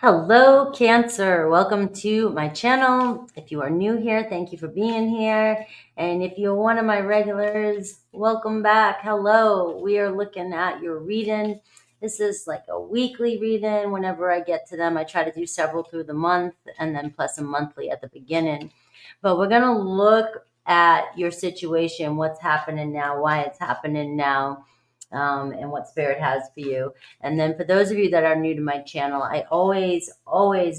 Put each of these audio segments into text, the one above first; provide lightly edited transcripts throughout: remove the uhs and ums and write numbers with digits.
Hello, Cancer. Welcome to my channel. If you are new here, thank you for being here. And if you're one of my regulars, welcome back. Hello. We are looking at your reading. This is like a weekly reading. Whenever I get to them, I try to do several through the month and then plus a monthly at the beginning. But we're going to look at your situation, what's happening now, why it's happening now. And what Spirit has for you. And then for those of you that are new to my channel, I always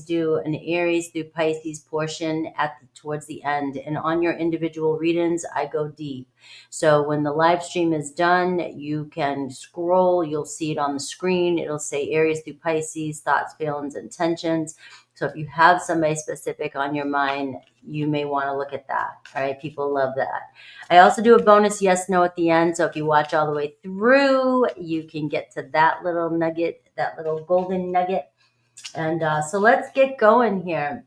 do an Aries through Pisces portion towards the end. And on your individual readings, I go deep. So when the live stream is done, you can scroll. You'll see it on the screen. It'll say Aries through Pisces, thoughts, feelings, intentions. So if you have somebody specific on your mind, you may want to look at that. All right. People love that. I also do a bonus yes, no at the end. So if you watch all the way through, you can get to that little nugget, that little golden nugget. And so let's get going here.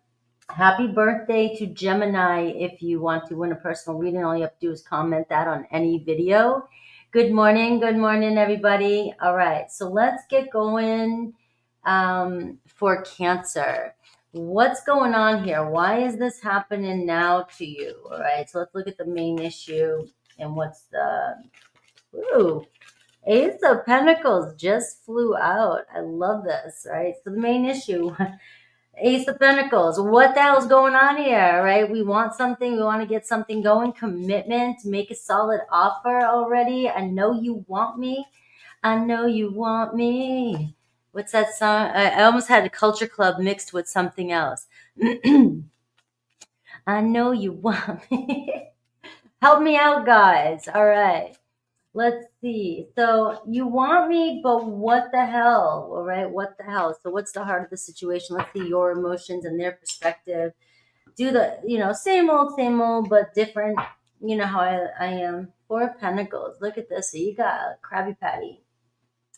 Happy birthday to Gemini. If you want to win a personal reading, all you have to do is comment that on any video. Good morning, everybody. All right, so let's get going for Cancer. What's going on here? Why is this happening now to you? All right, so let's look at the main issue and what's the... Ooh, Ace of Pentacles just flew out. I love this, right? So the main issue... Ace of Pentacles, what the hell's going on here, right? We want something, we want to get something going, commitment, make a solid offer already. I know you want me. I know you want me. What's that song? I almost had a Culture Club mixed with something else. I know you want me. Help me out, guys. All right. Let's see. So you want me, but what the hell? All right. What the hell? So what's the heart of the situation? Let's see your emotions and their perspective. Do the, same old, but different. You know how I am. Four of Pentacles. Look at this. So you got a Krabby Patty,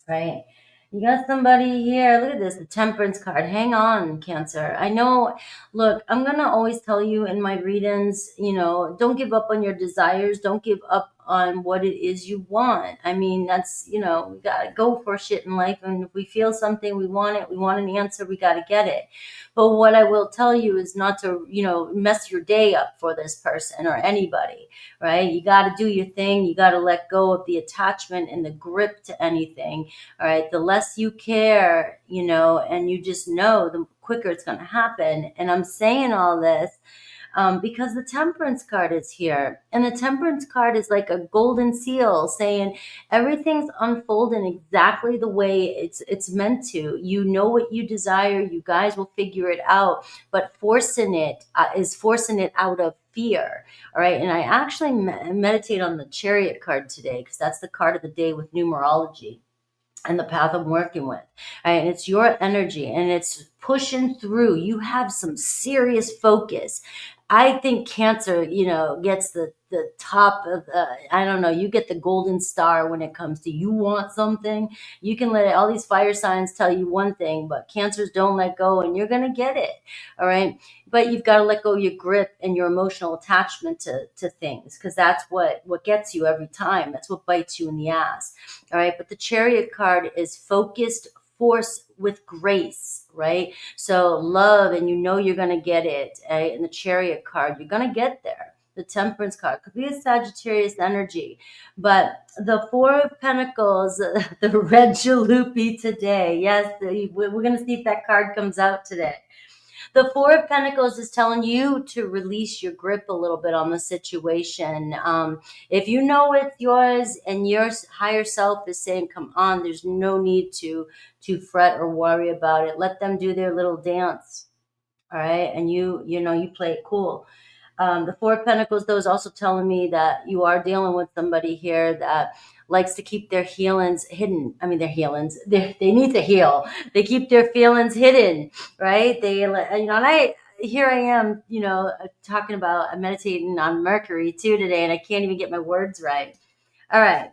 right? You got somebody here. Look at this, the Temperance card. Hang on, Cancer. I know, look, I'm going to always tell you in my readings, don't give up on your desires. Don't give up on what it is you want. I mean, that's, we got to go for shit in life. And if we feel something, we want it, we want an answer, we got to get it. But what I will tell you is not to, mess your day up for this person or anybody, right? You got to do your thing. You got to let go of the attachment and the grip to anything. All right. The less you care, and you just know, the quicker it's going to happen. And I'm saying all this because the Temperance card is here. And the Temperance card is like a golden seal saying everything's unfolding exactly the way it's meant to. You know what you desire. You guys will figure it out. But forcing it is forcing it out of fear. All right. And I actually meditate on the Chariot card today because that's the card of the day with numerology and the path I'm working with. All right. And it's your energy and it's pushing through. You have some serious focus. I think Cancer, gets the top of I don't know, you get the golden star when it comes to you want something. You can let all these fire signs tell you one thing, but Cancers don't let go and you're going to get it. All right. But you've got to let go of your grip and your emotional attachment to things because that's what gets you every time. That's what bites you in the ass. All right. But the Chariot card is focused force with grace, right? So love, and you're going to get it. Right? And the Chariot card, you're going to get there. The Temperance card could be a Sagittarius energy, but the Four of Pentacles, the red jalopy today. Yes, we're going to see if that card comes out today. The Four of Pentacles is telling you to release your grip a little bit on the situation. If you know it's yours and your higher self is saying, come on, there's no need to fret or worry about it. Let them do their little dance. All right. And you play it cool. The Four of Pentacles, though, is also telling me that you are dealing with somebody here that likes to keep their feelings hidden. I mean, their feelings, they need to heal. They keep their feelings hidden, right? And here I am, talking about meditating on Mercury too today, and I can't even get my words right. All right.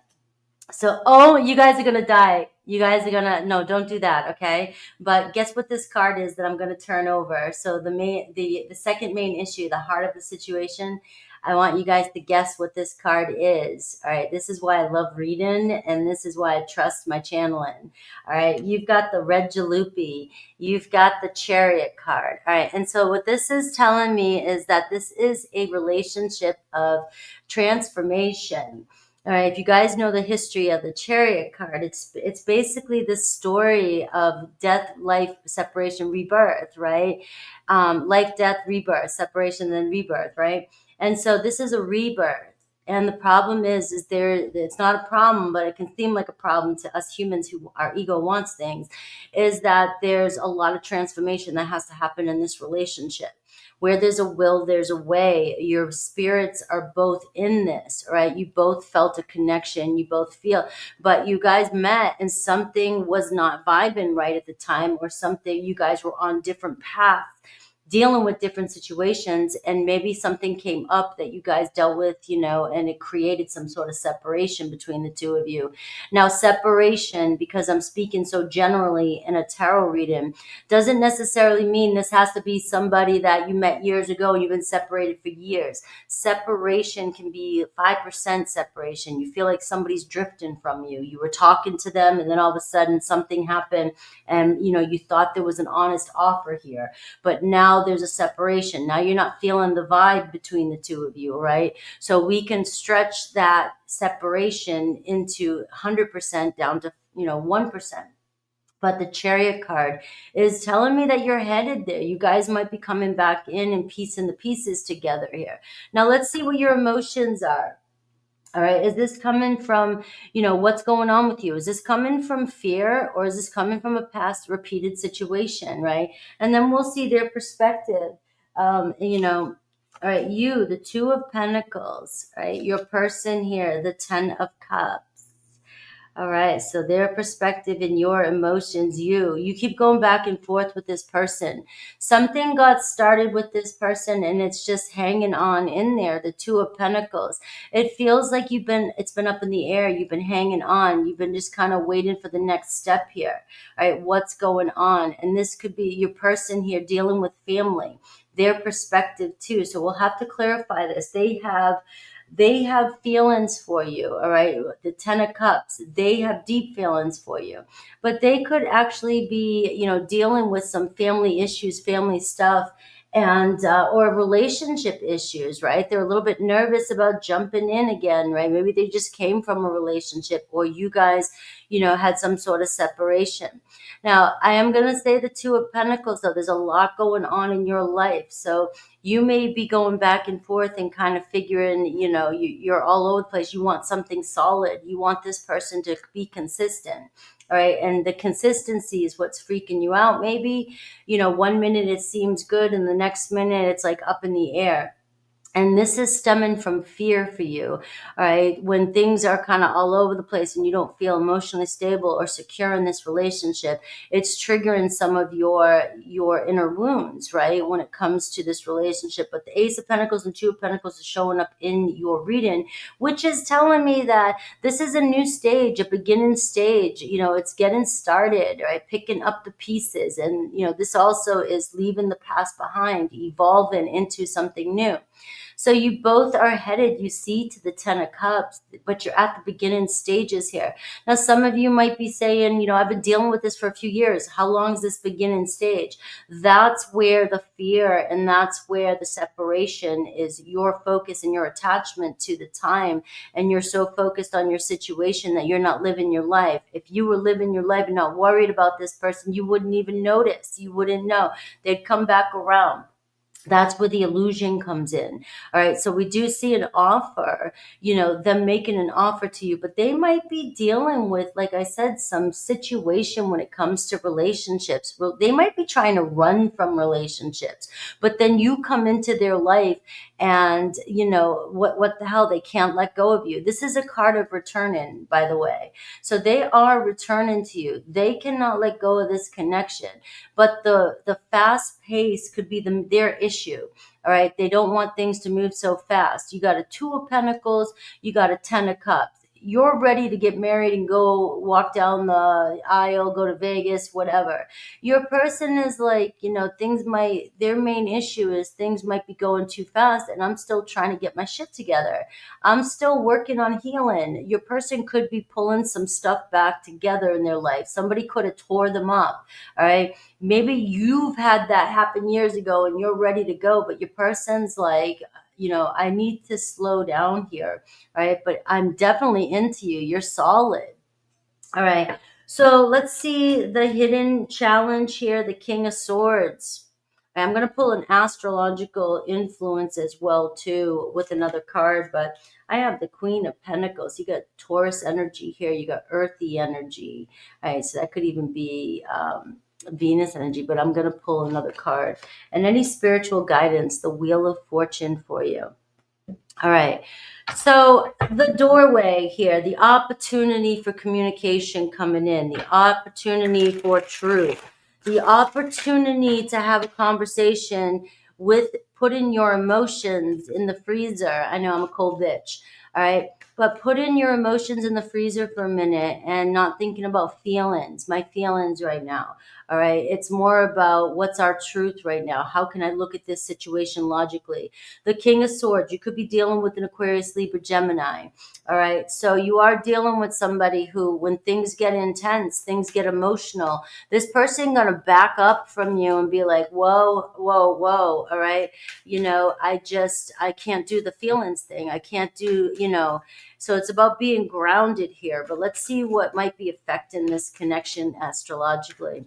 So, you guys are going to die. You guys are gonna, no, don't do that, okay? But guess what this card is that I'm gonna turn over. So the second main issue, the heart of the situation, I want you guys to guess what this card is. All right, this is why I love reading, and this is why I trust my channeling. All right, you've got the red jalopy, you've got the chariot card. All right, and so what this is telling me is that this is a relationship of transformation. All right, if you guys know the history of the chariot card, it's basically the story of death, life, separation, rebirth, right? Life, death, rebirth, separation, then rebirth, right? And so this is a rebirth. And the problem is it's not a problem, but it can seem like a problem to us humans who our ego wants things, is that there's a lot of transformation that has to happen in this relationship. Where there's a will, there's a way. Your spirits are both in this, right? You both felt a connection, you both feel, but you guys met and something was not vibing right at the time, or something, you guys were on different paths, dealing with different situations, and maybe something came up that you guys dealt with, and it created some sort of separation between the two of you. Now, separation, because I'm speaking so generally in a tarot reading, doesn't necessarily mean this has to be somebody that you met years ago and you've been separated for years. Separation can be 5% separation. You feel like somebody's drifting from you. You were talking to them and then all of a sudden something happened, and you thought there was an honest offer here, but now there's a separation. Now you're not feeling the vibe between the two of you, right? So we can stretch that separation into 100% down to 1%. But the chariot card is telling me that you're headed there. You guys might be coming back in and piecing the pieces together here. Now let's see what your emotions are. All right. Is this coming from, what's going on with you? Is this coming from fear, or is this coming from a past repeated situation? Right. And then we'll see their perspective. All right. You, the Two of Pentacles, right? Your person here, the 10 of Cups. All right, so their perspective and your emotions, you keep going back and forth with this person. Something got started with this person and it's just hanging on in there, the Two of Pentacles. It feels like it's been up in the air, you've been hanging on, you've been just kind of waiting for the next step here. All right, what's going on? And this could be your person here dealing with family, their perspective too. So we'll have to clarify this. They have feelings for you, all right? The 10 of Cups, they have deep feelings for you. But they could actually be, dealing with some family issues, family stuff, and or relationship issues, right? They're a little bit nervous about jumping in again, right? Maybe they just came from a relationship, or you guys, had some sort of separation. Now, I am going to say the Two of Pentacles, though. There's a lot going on in your life. So you may be going back and forth and kind of figuring, you're all over the place. You want something solid. You want this person to be consistent. All right. And the consistency is what's freaking you out. Maybe, 1 minute it seems good and the next minute it's like up in the air. And this is stemming from fear for you, all right? When things are kind of all over the place and you don't feel emotionally stable or secure in this relationship, it's triggering some of your inner wounds, right? When it comes to this relationship. But the Ace of Pentacles and Two of Pentacles is showing up in your reading, which is telling me that this is a new stage, a beginning stage. It's getting started, right? Picking up the pieces. And, this also is leaving the past behind, evolving into something new. So you both are headed, you see, to the 10 of Cups, but you're at the beginning stages here. Now, some of you might be saying, I've been dealing with this for a few years. How long is this beginning stage? That's where the fear and that's where the separation is, your focus and your attachment to the time. And you're so focused on your situation that you're not living your life. If you were living your life and not worried about this person, you wouldn't even notice. You wouldn't know. They'd come back around. That's where the illusion comes in. All right. So we do see an offer, them making an offer to you, but they might be dealing with, like I said, some situation when it comes to relationships. Well, they might be trying to run from relationships, but then you come into their life and what the hell, they can't let go of you. This is a card of returning, by the way. So they are returning to you. They cannot let go of this connection, but the fast pace could be their issue. All right. They don't want things to move so fast. You got a Two of Pentacles. You got a 10 of Cups. you're ready to get married and go walk down the aisle, go to Vegas, whatever. Your person is like, their main issue is things might be going too fast, and I'm still trying to get my shit together. I'm still working on healing. Your person could be pulling some stuff back together in their life. Somebody could have tore them up. All right. Maybe you've had that happen years ago and you're ready to go, but your person's like, I need to slow down here. Right. But I'm definitely into you. You're solid. All right. So let's see the hidden challenge here, the King of Swords. I'm going to pull an astrological influence as well, too, with another card, but I have the Queen of Pentacles. You got Taurus energy here. You got earthy energy. All right. So that could even be Venus energy, but I'm going to pull another card. And any spiritual guidance, the Wheel of Fortune for you. All right. So the doorway here, the opportunity for communication coming in, the opportunity for truth, the opportunity to have a conversation with putting your emotions in the freezer. I know I'm a cold bitch. All right. But put in your emotions in the freezer for a minute and not thinking about feelings, my feelings right now. All right. It's more about what's our truth right now. How can I look at this situation logically? The King of Swords, you could be dealing with an Aquarius, Libra, Gemini. All right. So you are dealing with somebody who, when things get intense, things get emotional, this person going to back up from you and be like, whoa, whoa, whoa. All right. I can't do the feelings thing. I can't do, so it's about being grounded here. But let's see what might be affecting this connection astrologically.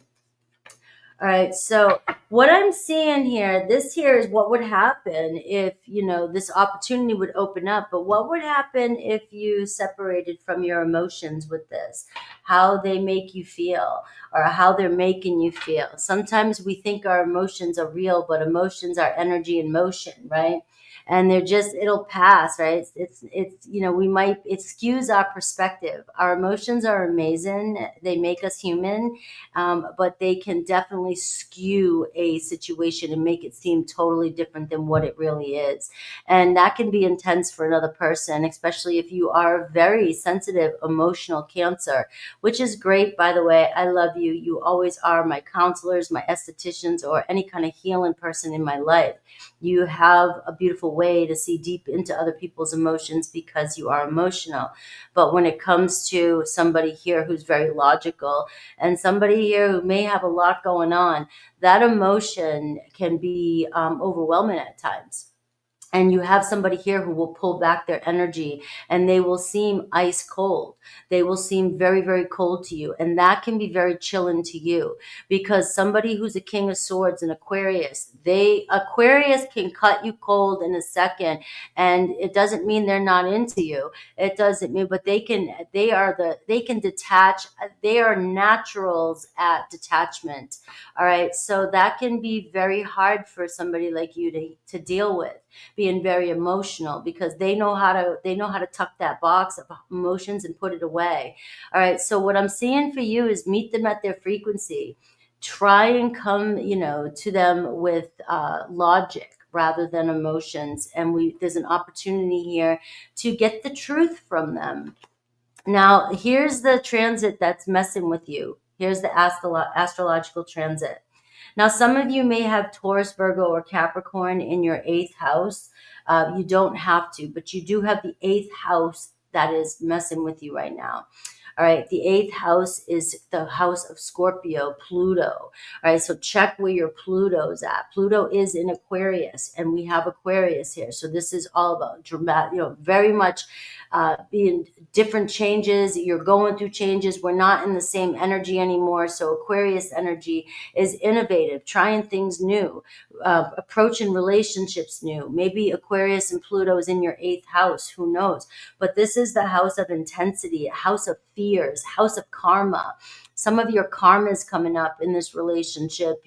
All right. So what I'm seeing here, this here is what would happen if, this opportunity would open up. But what would happen if you separated from your emotions with this? How they make you feel or how they're making you feel. Sometimes we think our emotions are real, but emotions are energy in motion, right? And it'll pass, right? It skews our perspective. Our emotions are amazing. They make us human. But they can definitely skew a situation and make it seem totally different than what it really is. And that can be intense for another person, especially if you are very sensitive, emotional Cancer, which is great, by the way. I love you. You always are my counselors, my estheticians, or any kind of healing person in my life. You have a beautiful way to see deep into other people's emotions because you are emotional. But when it comes to somebody here who's very logical and somebody here who may have a lot going on, that emotion can be overwhelming at times. And you have somebody here who will pull back their energy and they will seem ice cold. They will seem very, very cold to you. And that can be very chilling to you because somebody who's a King of Swords, an Aquarius, Aquarius can cut you cold in a second. And it doesn't mean they're not into you. It doesn't mean, but they can detach. They are naturals at detachment. All right. So that can be very hard for somebody like you to deal with, being very emotional, because they know how to tuck that box of emotions and put it away. All right. So what I'm seeing for you is meet them at their frequency. Try and come, to them with logic rather than emotions. And there's an opportunity here to get the truth from them. Now, here's the transit that's messing with you. Here's the astrological transit. Now, some of you may have Taurus, Virgo, or Capricorn in your 8th house. You don't have to, but you do have the 8th house that is messing with you right now. All right. The 8th house is the house of Scorpio, Pluto. All right. So check where your Pluto's at. Pluto is in Aquarius, and we have Aquarius here. So this is all about dramatic, very much being different changes. You're going through changes. We're not in the same energy anymore. So Aquarius energy is innovative, trying things new, approaching relationships new. Maybe Aquarius and Pluto is in your 8th house. Who knows? But this is the house of intensity, a house of fears, house of karma. Some of your karma is coming up in this relationship,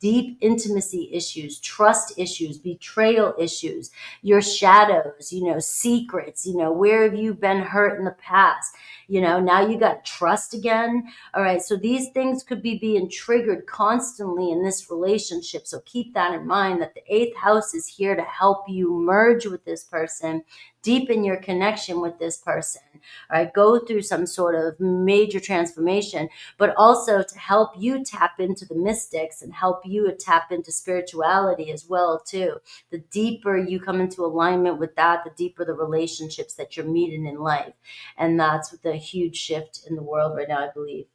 deep intimacy issues, trust issues, betrayal issues, your shadows, secrets, where have you been hurt in the past? Now you got trust again. All right. So these things could be being triggered constantly in this relationship. So keep that in mind, that the 8th house is here to help you merge with this person, deepen your connection with this person, all right, go through some sort of major transformation, but also to help you tap into the mystics and help you tap into spirituality as well too. The deeper you come into alignment with that, the deeper the relationships that you're meeting in life. And that's the huge shift in the world right now, I believe.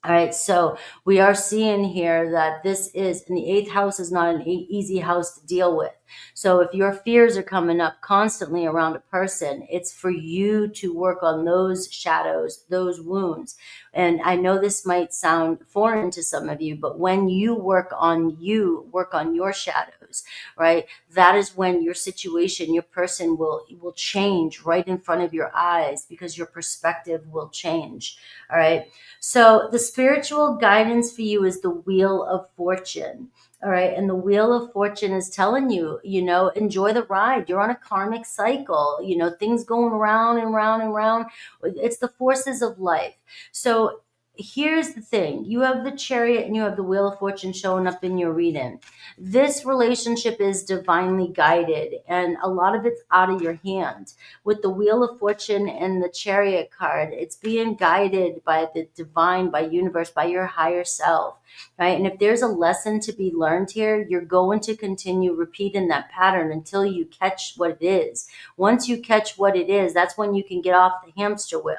All right, so we are seeing here that this is, and the eighth house is not an easy house to deal with. So if your fears are coming up constantly around a person, it's for you to work on those shadows, those wounds. And I know this might sound foreign to some of you, but when you, work on your shadows, right? That is when your situation, your person will change right in front of your eyes, because your perspective will change. All right. So the spiritual guidance for you is the Wheel of Fortune. All right. And the Wheel of Fortune is telling you, enjoy the ride. You're on a karmic cycle, things going round and round and round. It's the forces of life. So here's the thing. You have the Chariot and you have the Wheel of Fortune showing up in your reading. This relationship is divinely guided, and a lot of it's out of your hand. With the Wheel of Fortune and the Chariot card, it's being guided by the divine, by universe, by your higher self, right? And if there's a lesson to be learned here, you're going to continue repeating that pattern until you catch what it is. Once you catch what it is, that's when you can get off the hamster wheel.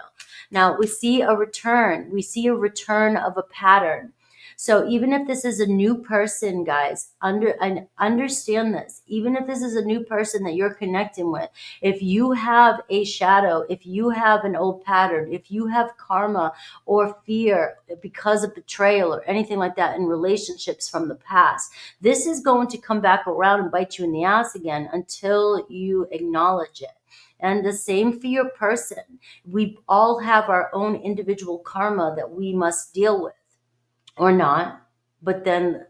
Now, we see a return. We see a return of a pattern. So even if this is a new person, guys, understand this. Even if this is a new person that you're connecting with, if you have a shadow, if you have an old pattern, if you have karma or fear because of betrayal or anything like that in relationships from the past, this is going to come back around and bite you in the ass again until you acknowledge it. And the same for your person. We all have our own individual karma that we must deal with, or not, but then,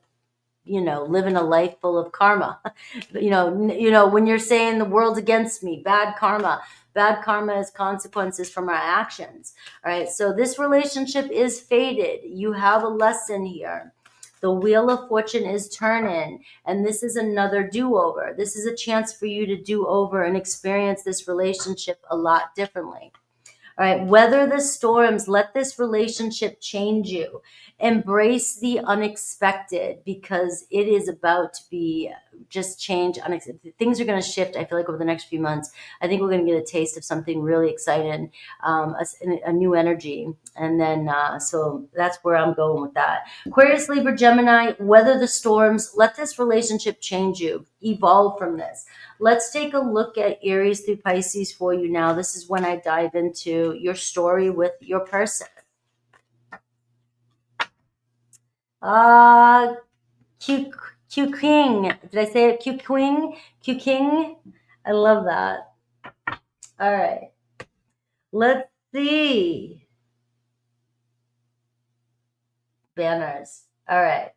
living a life full of karma. When you're saying the world's against me, bad karma is consequences from our actions. All right. So this relationship is fated. You have a lesson here. The Wheel of Fortune is turning, and this is another do-over. This is a chance for you to do over and experience this relationship a lot differently. All right. Weather the storms. Let this relationship change you. Embrace the unexpected, because it is about to be just change. Things are going to shift, I feel like, over the next few months. I think we're going to get a taste of something really exciting, a new energy. And then, so that's where I'm going with that. Aquarius, Libra, Gemini, weather the storms. Let this relationship change you. Evolve from this. Let's take a look at Aries through Pisces for you now. This is when I dive into your story with your person. Q King. Did I say it? Q King. I love that. All right. Let's see. Banners. All right.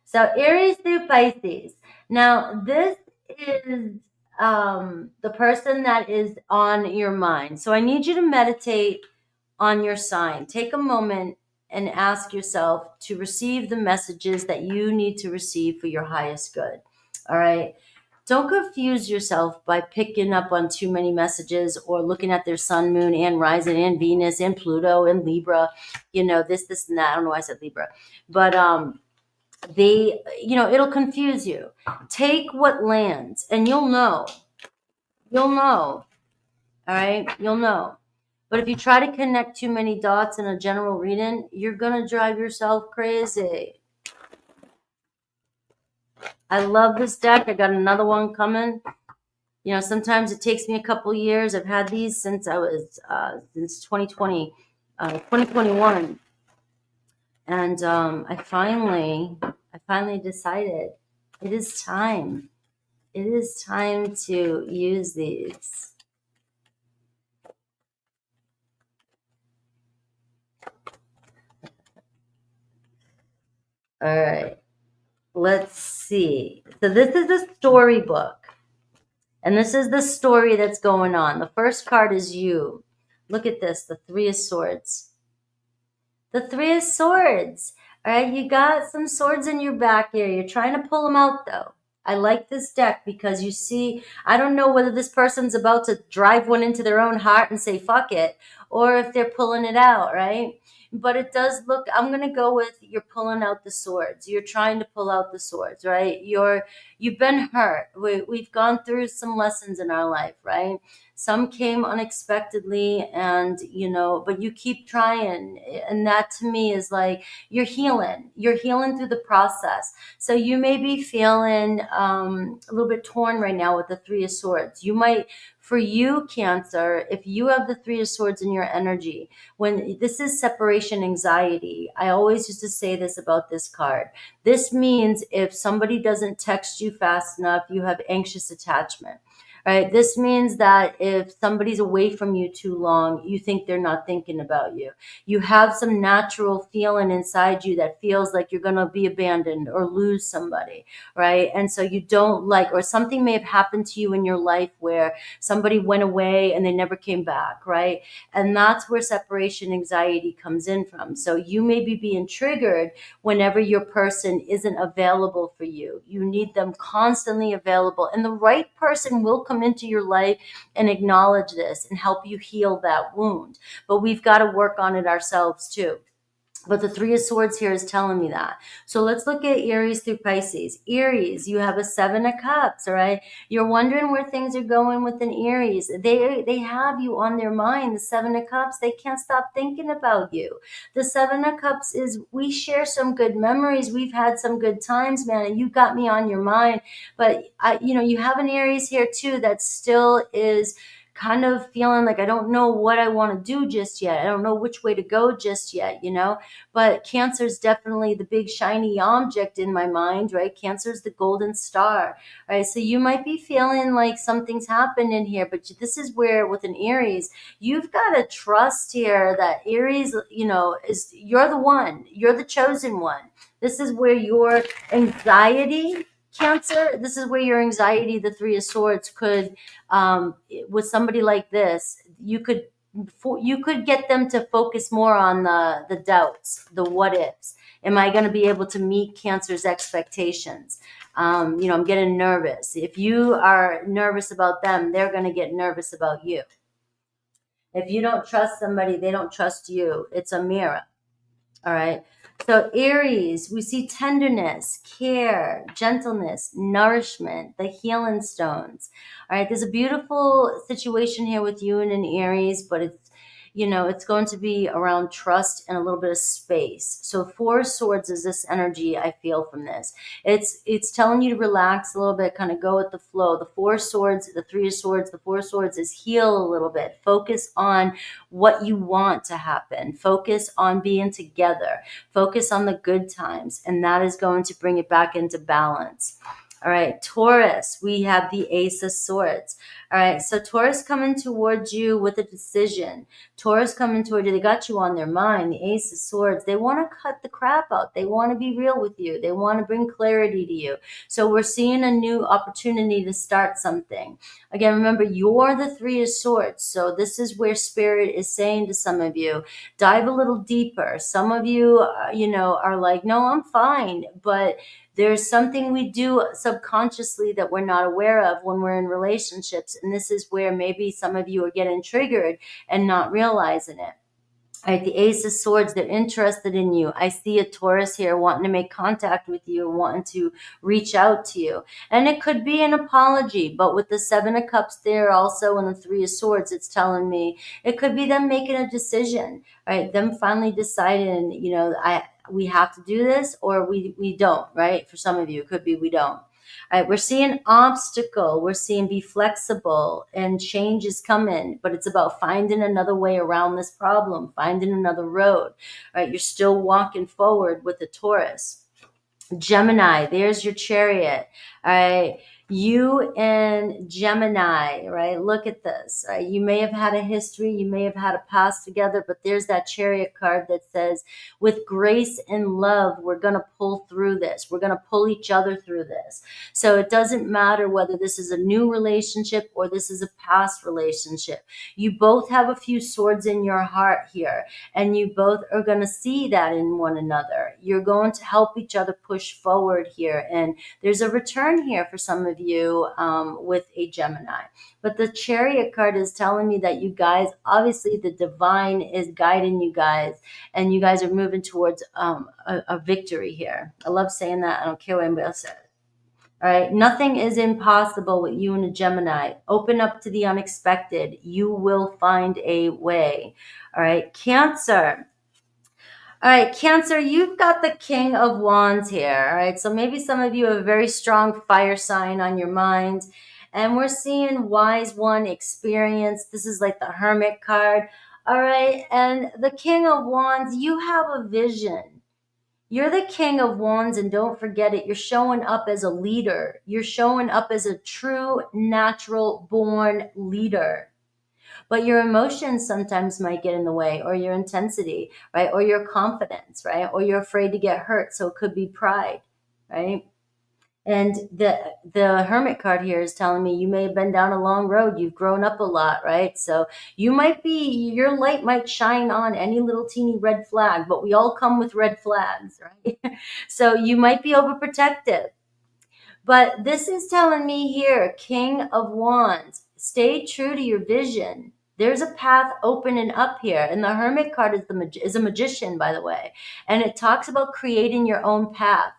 So Aries through Pisces. Now, this is the person that is on your mind. So I need you to meditate on your sign. Take a moment and ask yourself to receive the messages that you need to receive for your highest good. All right. Don't confuse yourself by picking up on too many messages or looking at their sun, moon, and rising, and Venus, and Pluto, and Libra. This, and that. I don't know why I said Libra. But it'll confuse you. Take what lands, and you'll know. All right? You'll know. But if you try to connect too many dots in a general reading, you're going to drive yourself crazy. I love this deck. I got another one coming. Sometimes it takes me a couple years. I've had these since I was, since 2020, 2021. And I finally decided it is time. It is time to use these. All right. Let's see. So this is a storybook. And this is the story that's going on. The first card is you. Look at this, the Three of Swords. The Three of Swords. All right, you got some swords in your back here. You're trying to pull them out, though. I like this deck because you see, I don't know whether this person's about to drive one into their own heart and say, fuck it, or if they're pulling it out, right? But it does look, I'm going to go with you're pulling out the swords. You're trying to pull out the swords, right? You've been hurt. We've gone through some lessons in our life, right? Some came unexpectedly and, but you keep trying. And that to me is like, you're healing through the process. So you may be feeling a little bit torn right now with the Three of Swords. You might, for you, Cancer, if you have the Three of Swords in your energy, when this is separation anxiety, I always used to say this about this card. This means if somebody doesn't text you fast enough, you have anxious attachment. Right. This means that if somebody's away from you too long, you think they're not thinking about you. You have some natural feeling inside you that feels like you're going to be abandoned or lose somebody. Right. And so you don't like, or something may have happened to you in your life where somebody went away and they never came back. Right. And that's where separation anxiety comes in from. So you may be being triggered whenever your person isn't available for you. You need them constantly available, and the right person will come into your life and acknowledge this and help you heal that wound. But we've got to work on it ourselves too. But the Three of Swords here is telling me that. So let's look at Aries through Pisces. Aries, you have a Seven of Cups, all right? You're wondering where things are going with an Aries. They have you on their mind. The Seven of Cups, they can't stop thinking about you. The Seven of Cups is, we share some good memories. We've had some good times, man, and you got me on your mind. But, you have an Aries here too that still is kind of feeling like, I don't know what I want to do just yet. I don't know which way to go just yet, but Cancer is definitely the big shiny object in my mind, right? Cancer is the golden star, right? So you might be feeling like something's happened in here, but this is where with an Aries, you've got to trust here that Aries, you're the one, you're the chosen one. This is where your anxiety, Cancer, this is where your anxiety, the Three of Swords, could, with somebody like this, you could get them to focus more on the doubts, the what ifs. Am I going to be able to meet Cancer's expectations? I'm getting nervous. If you are nervous about them, they're going to get nervous about you. If you don't trust somebody, they don't trust you. It's a mirror. All right. So Aries, we see tenderness, care, gentleness, nourishment, the healing stones. All right. There's a beautiful situation here with you and an Aries, but it's going to be around trust and a little bit of space. So Four of Swords is this energy I feel from this. It's telling you to relax a little bit, kind of go with the flow. The Four of Swords, the Three of Swords, the Four of Swords is heal a little bit. Focus on what you want to happen. Focus on being together. Focus on the good times. And that is going to bring it back into balance. All right, Taurus, we have the Ace of Swords. All right, so Taurus coming towards you with a decision. Taurus coming toward you, they got you on their mind. The Ace of Swords, they want to cut the crap out. They want to be real with you. They want to bring clarity to you. So we're seeing a new opportunity to start something. Again, remember, you're the Three of Swords. So this is where Spirit is saying to some of you, dive a little deeper. Some of you, are like, no, I'm fine. But there's something we do subconsciously that we're not aware of when we're in relationships. And this is where maybe some of you are getting triggered and not realizing it. All right, the Ace of Swords, they're interested in you. I see a Taurus here wanting to make contact with you, wanting to reach out to you. And it could be an apology, but with the Seven of Cups there also and the Three of Swords, it's telling me it could be them making a decision, right? Them finally deciding, we have to do this or we don't, right? For some of you, it could be we don't. All right, we're seeing obstacle. We're seeing be flexible and change is coming, but it's about finding another way around this problem, finding another road. All right, you're still walking forward with the Taurus. Gemini, there's your chariot. All right. You and Gemini, right? Look at this, right? You may have had a history, you may have had a past together, but there's that chariot card that says, with grace and love, we're going to pull through this. We're going to pull each other through this. So it doesn't matter whether this is a new relationship or this is a past relationship. You both have a few swords in your heart here, and you both are going to see that in one another. You're going to help each other push forward here, and there's a return here for some of you with a Gemini. But the chariot card is telling me that you guys, obviously the divine is guiding you guys, and you guys are moving towards a victory here. I love saying that. I don't care what anybody else says. All right. Nothing is impossible with you and a Gemini. Open up to the unexpected. You will find a way. All right. Cancer. All right, Cancer, you've got the King of Wands here. All right, so maybe some of you have a very strong fire sign on your mind. And we're seeing Wise One, experience. This is like the Hermit card. All right, and the King of Wands, you have a vision. You're the King of Wands, and don't forget it. You're showing up as a leader. You're showing up as a true, natural born leader. But your emotions sometimes might get in the way, or your intensity, right? Or your confidence, right? Or you're afraid to get hurt. So it could be pride, right? And the Hermit card here is telling me you may have been down a long road. You've grown up a lot, right? So you might be, your light might shine on any little teeny red flag, but we all come with red flags, right? So you might be overprotective. But this is telling me here, King of Wands, stay true to your vision. There's a path opening up here. And the Hermit card is a magician, by the way. And it talks about creating your own path.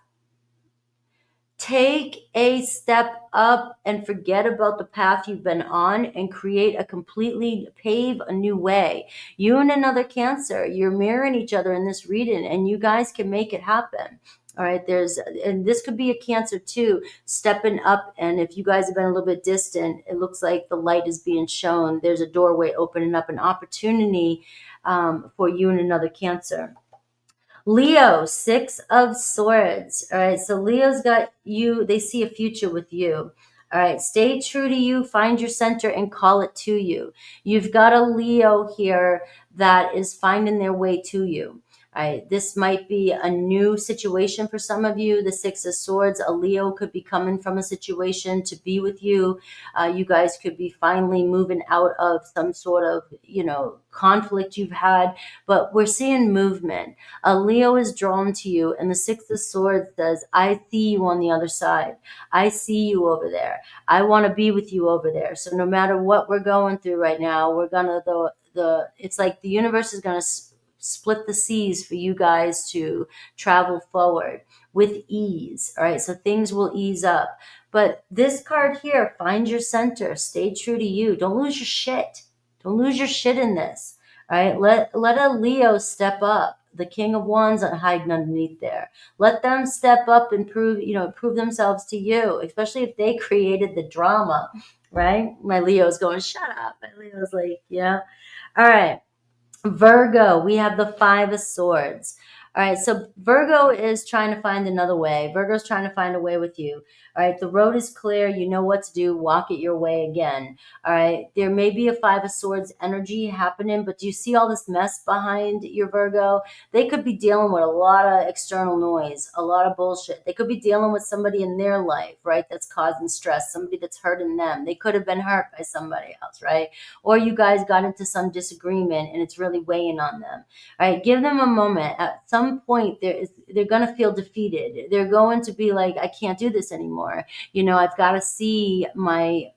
Take a step up and forget about the path you've been on and pave a new way. You and another Cancer, you're mirroring each other in this reading, and you guys can make it happen. All right, and this could be a Cancer too, stepping up. And if you guys have been a little bit distant, it looks like the light is being shown. There's a doorway opening up, an opportunity for you and another Cancer. Leo, Six of Swords. All right, so Leo's got you. They see a future with you. All right, stay true to you, find your center, and call it to you. You've got a Leo here that is finding their way to you. All right, this might be a new situation for some of you. The Six of Swords, a Leo could be coming from a situation to be with you. You guys could be finally moving out of some sort of, conflict you've had. But we're seeing movement. A Leo is drawn to you, and the Six of Swords says, I see you on the other side. I see you over there. I want to be with you over there. So no matter what we're going through right now, we're going to, it's like the universe is going to split the seas for you guys to travel forward with ease. All right, so things will ease up. But this card here, find your center, stay true to you. Don't lose your shit. Don't lose your shit in this. All right, let a Leo step up. The King of Wands hiding underneath there. Let them step up and prove themselves to you, especially if they created the drama, right? My Leo's going, shut up. My Leo's like, yeah. All right. Virgo, we have the Five of Swords. All right, so Virgo is trying to find another way. Virgo's trying to find a way with you. All right, the road is clear. You know what to do. Walk it your way again. All right, there may be a Five of Swords energy happening, but do you see all this mess behind your Virgo? They could be dealing with a lot of external noise, a lot of bullshit. They could be dealing with somebody in their life, right, that's causing stress, somebody that's hurting them. They could have been hurt by somebody else, right? Or you guys got into some disagreement and it's really weighing on them. All right, give them a moment. At some point, they're going to feel defeated. They're going to be like, I can't do this anymore. I've got to see my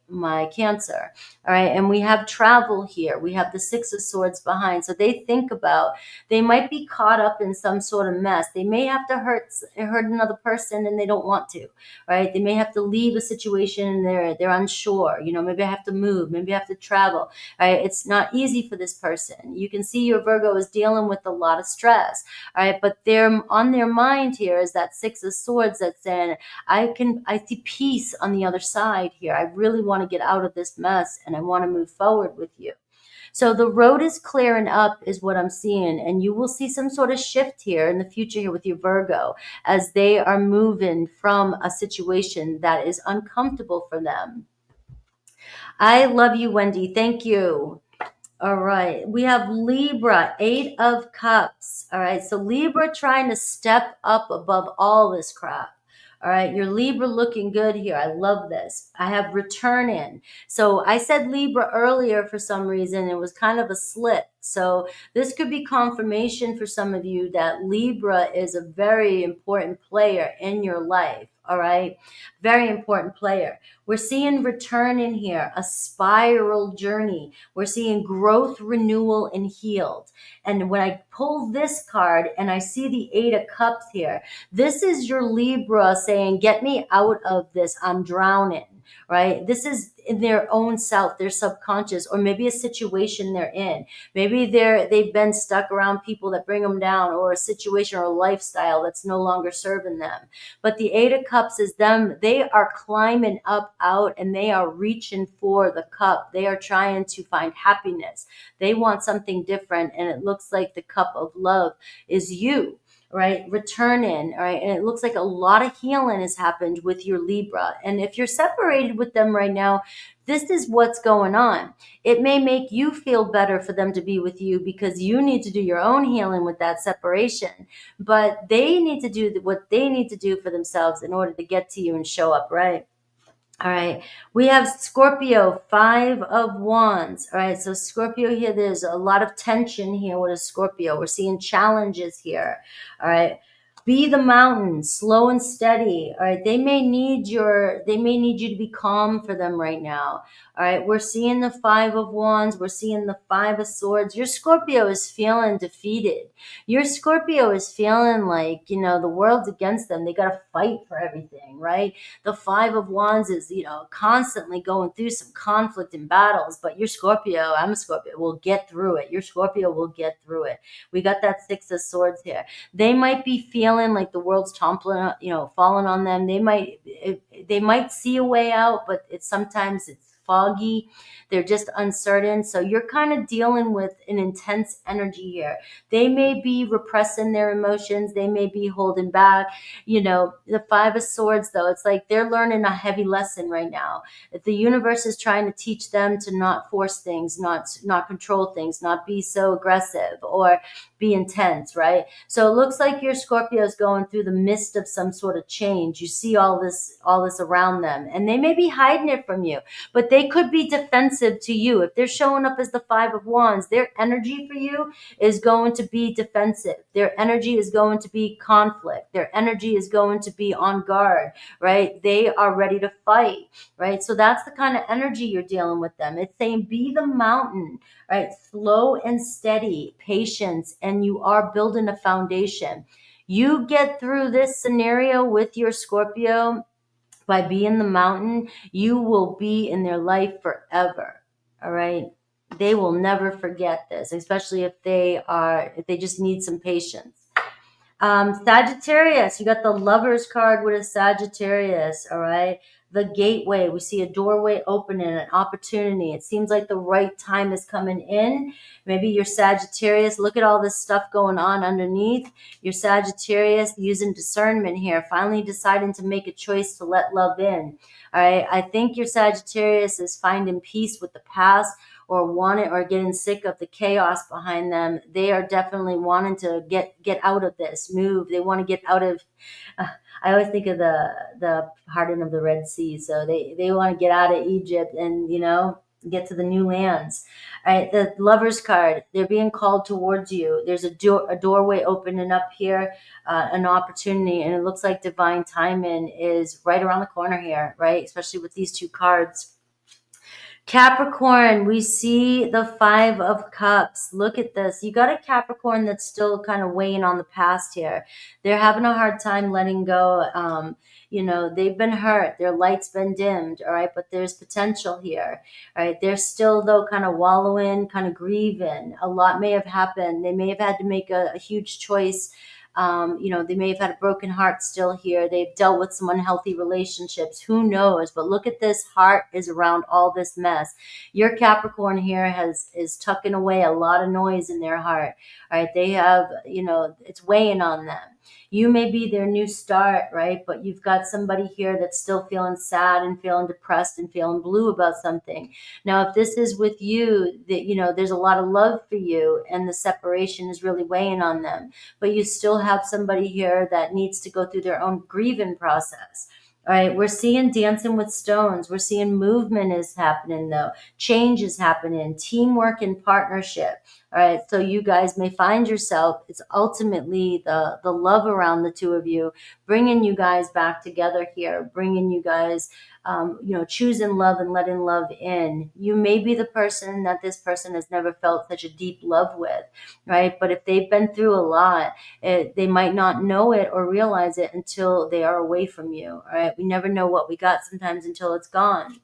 Cancer. All right, and we have travel here. We have the Six of Swords behind. So they might be caught up in some sort of mess. They may have to hurt another person and they don't want to, right? They may have to leave a situation and they're unsure. Maybe I have to move. Maybe I have to travel. Right? It's not easy for this person. You can see your Virgo is dealing with a lot of stress. All right, but they're on their mind here is that Six of Swords that's saying, I see peace on the other side here. I really want to get out of this mess and I want to move forward with you. So the road is clearing up is what I'm seeing. And you will see some sort of shift here in the future here with your Virgo as they are moving from a situation that is uncomfortable for them. I love you, Wendy. Thank you. All right. We have Libra, 8 of Cups. All right. So Libra trying to step up above all this crap. All right. Your Libra looking good here. I love this. I have return in. So I said Libra earlier for some reason. It was kind of a slip. So this could be confirmation for some of you that Libra is a very important player in your life. All right. Very important player. We're seeing return in here, a spiral journey. We're seeing growth, renewal, and healed. And when I pull this card and I see the 8 of Cups here, this is your Libra saying, get me out of this. I'm drowning, right? This is in their own self, their subconscious, or maybe a situation they're in. Maybe they've been stuck around people that bring them down, or a situation or a lifestyle that's no longer serving them. But the 8 of Cups is them. They are climbing up out and they are reaching for the cup. They are trying to find happiness. They want something different. And it looks like the cup of love is you, right? Return in, all right? And it looks like a lot of healing has happened with your Libra. And if you're separated with them right now, this is what's going on. It may make you feel better for them to be with you because you need to do your own healing with that separation. But they need to do what they need to do for themselves in order to get to you and show up, right? All right. We have Scorpio, 5 of Wands. All right. So Scorpio here, there's a lot of tension here with a Scorpio. We're seeing challenges here. All right. Be the mountain, slow and steady. All right. They may need you to be calm for them right now. All right. We're seeing the 5 of Wands. We're seeing the 5 of Swords. Your Scorpio is feeling defeated. Your Scorpio is feeling like, the world's against them. They got to fight for everything, right? The 5 of Wands is, constantly going through some conflict and battles, but your Scorpio, I'm a Scorpio, will get through it. Your Scorpio will get through it. We got that 6 of Swords here. They might be feeling like the world's toppling, falling on them. They might see a way out, but sometimes it's foggy. They're just uncertain. So you're kind of dealing with an intense energy here. They may be repressing their emotions. They may be holding back. The 5 of Swords, though, it's like they're learning a heavy lesson right now. If the universe is trying to teach them to not force things, not control things, not be so aggressive or be intense, right? So it looks like your Scorpio is going through the midst of some sort of change. You see all this around them, and they may be hiding it from you, but they could be defensive to you. If they're showing up as the 5 of Wands, their energy for you is going to be defensive. Their energy is going to be conflict. Their energy is going to be on guard, right? They are ready to fight, right? So that's the kind of energy you're dealing with them. It's saying be the mountain, right? Slow and steady, patience, and you are building a foundation. You get through this scenario with your Scorpio by being the mountain, you will be in their life forever. All right. They will never forget this, especially if they just need some patience. Sagittarius, you got the Lovers card with a Sagittarius. All right. The gateway, we see a doorway opening, an opportunity. It seems like the right time is coming in. Maybe you're Sagittarius. Look at all this stuff going on underneath. You're Sagittarius using discernment here, finally deciding to make a choice to let love in. All right. I think your Sagittarius is finding peace with the past, or getting sick of the chaos behind them. They are definitely wanting to get out of this, move. They want to get out of. I always think of the parting of the Red Sea. So they want to get out of Egypt and get to the new lands. All right, the Lovers card. They're being called towards you. There's a doorway opening up here, an opportunity, and it looks like divine timing is right around the corner here, right? Especially with these 2 cards. Capricorn, we see the 5 of Cups. Look at this. You got a Capricorn that's still kind of weighing on the past here. They're having a hard time letting go. They've been hurt. Their light's been dimmed, all right? But there's potential here, all right? They're still, though, kind of wallowing, kind of grieving. A lot may have happened. They may have had to make a huge choice You know, they may have had a broken heart still here. They've dealt with some unhealthy relationships. Who knows? But look at this, heart is around all this mess. Your Capricorn here is tucking away a lot of noise in their heart. All right. They have, you know, it's weighing on them. You may be their new start, right? But you've got somebody here that's still feeling sad and feeling depressed and feeling blue about something. Now, if this is with you, that, you know, there's a lot of love for you and the separation is really weighing on them, but you still have somebody here that needs to go through their own grieving process. All right, we're seeing dancing with stones. We're seeing movement is happening, though. Change is happening, teamwork and partnership. All right, so you guys may find yourself, it's ultimately the love around the two of you, bringing you guys back together here, bringing you guys, you know, choosing love and letting love in. You may be the person that this person has never felt such a deep love with, right? But if they've been through a lot, they might not know it or realize it until they are away from you, all right? We never know what we got sometimes until it's gone.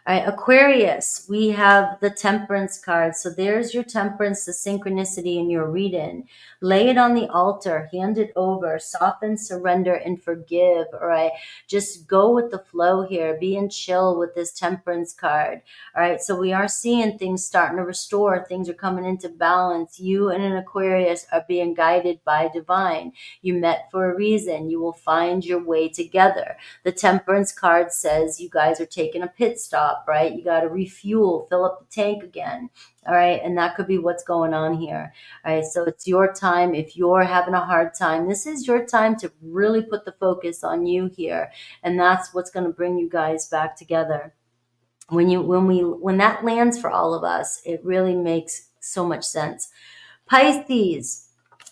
All right, Aquarius, we have the Temperance card. So there's your temperance, the synchronicity in your reading. Lay it on the altar, hand it over, soften, surrender, and forgive. All right, just go with the flow here. Be in chill with this Temperance card. All right, so we are seeing things starting to restore. Things are coming into balance. You and an Aquarius are being guided by divine. You met for a reason. You will find your way together. The Temperance card says you guys are taking a pit stop, right? You got to refuel, fill up the tank again. All right. And that could be what's going on here. All right. So it's your time. If you're having a hard time, this is your time to really put the focus on you here. And that's what's going to bring you guys back together. When that lands for all of us, it really makes so much sense. Pisces,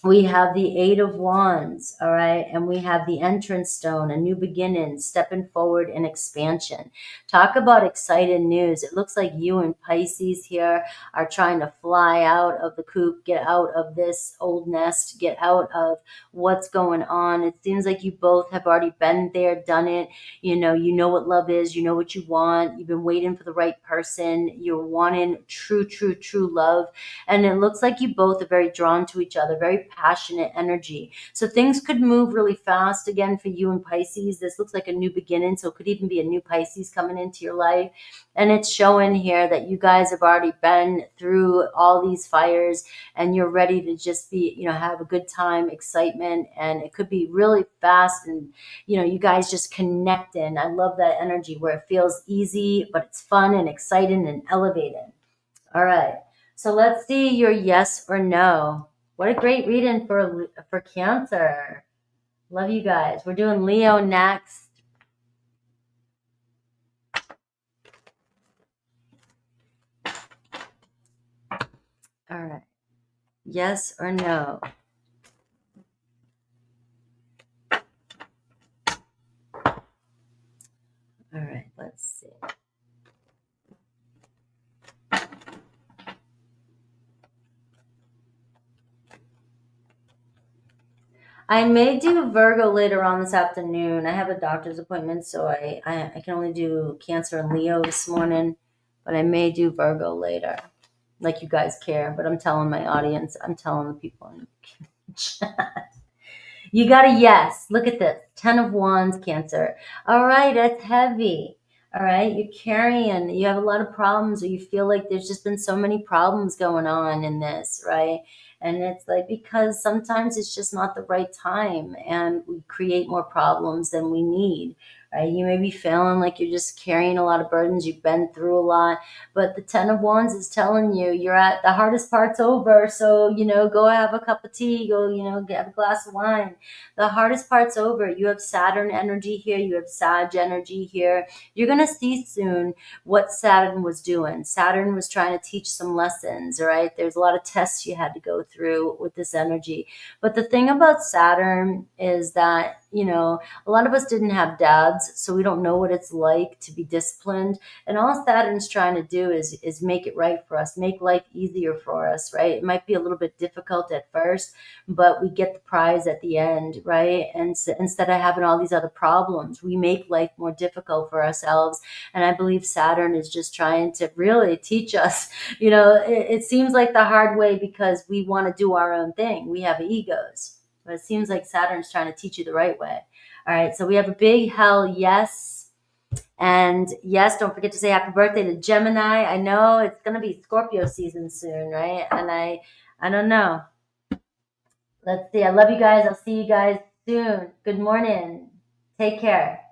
we have the Eight of Wands, all right, and we have the Entrance Stone, a new beginning, stepping forward in expansion. Talk about exciting news. It looks like you and Pisces here are trying to fly out of the coop, get out of this old nest, get out of what's going on. It seems like you both have already been there, done it. You know what love is, you know what you want. You've been waiting for the right person. You're wanting true, true, true love. And it looks like you both are very drawn to each other, very passionate energy. So things could move really fast again for you and Pisces. This looks like a new beginning. So it could even be a new Pisces coming into your life. And it's showing here that you guys have already been through all these fires and you're ready to just be, have a good time, excitement. And it could be really fast and, you guys just connecting. I love that energy where it feels easy, but it's fun and exciting and elevating. All right. So let's see your yes or no. What a great reading for Cancer. Love you guys. We're doing Leo next. All right. Yes or no? All right. Let's see. I may do Virgo later on this afternoon. I have a doctor's appointment, so I can only do Cancer and Leo this morning, but I may do Virgo later. Like you guys care, but I'm telling my audience, I'm telling the people in the chat. You got a yes. Look at this. 10 of Wands, Cancer. All right, that's heavy. All right, you're carrying, you have a lot of problems, or you feel like there's just been so many problems going on in this, right? And it's like, because sometimes it's just not the right time and we create more problems than we need, right? You may be feeling like you're just carrying a lot of burdens, you've been through a lot, but the 10 of Wands is telling you you're at the hardest part's over. So, go have a cup of tea, go, get a glass of wine. The hardest part's over. You have Saturn energy here. You have Sag energy here. You're going to see soon what Saturn was doing. Saturn was trying to teach some lessons, right? There's a lot of tests you had to go through with this energy. But the thing about Saturn is that, a lot of us didn't have dads, so we don't know what it's like to be disciplined. And all Saturn's trying to do is make it right for us, make life easier for us, right? It might be a little bit difficult at first, but we get the prize at the end, right? And so instead of having all these other problems, we make life more difficult for ourselves. And I believe Saturn is just trying to really teach us, it seems like the hard way because we want to do our own thing. We have egos. But it seems like Saturn's trying to teach you the right way. All right, so we have a big hell yes. And yes, don't forget to say happy birthday to Gemini. I know it's going to be Scorpio season soon, right? And I don't know. Let's see. I love you guys. I'll see you guys soon. Good morning. Take care.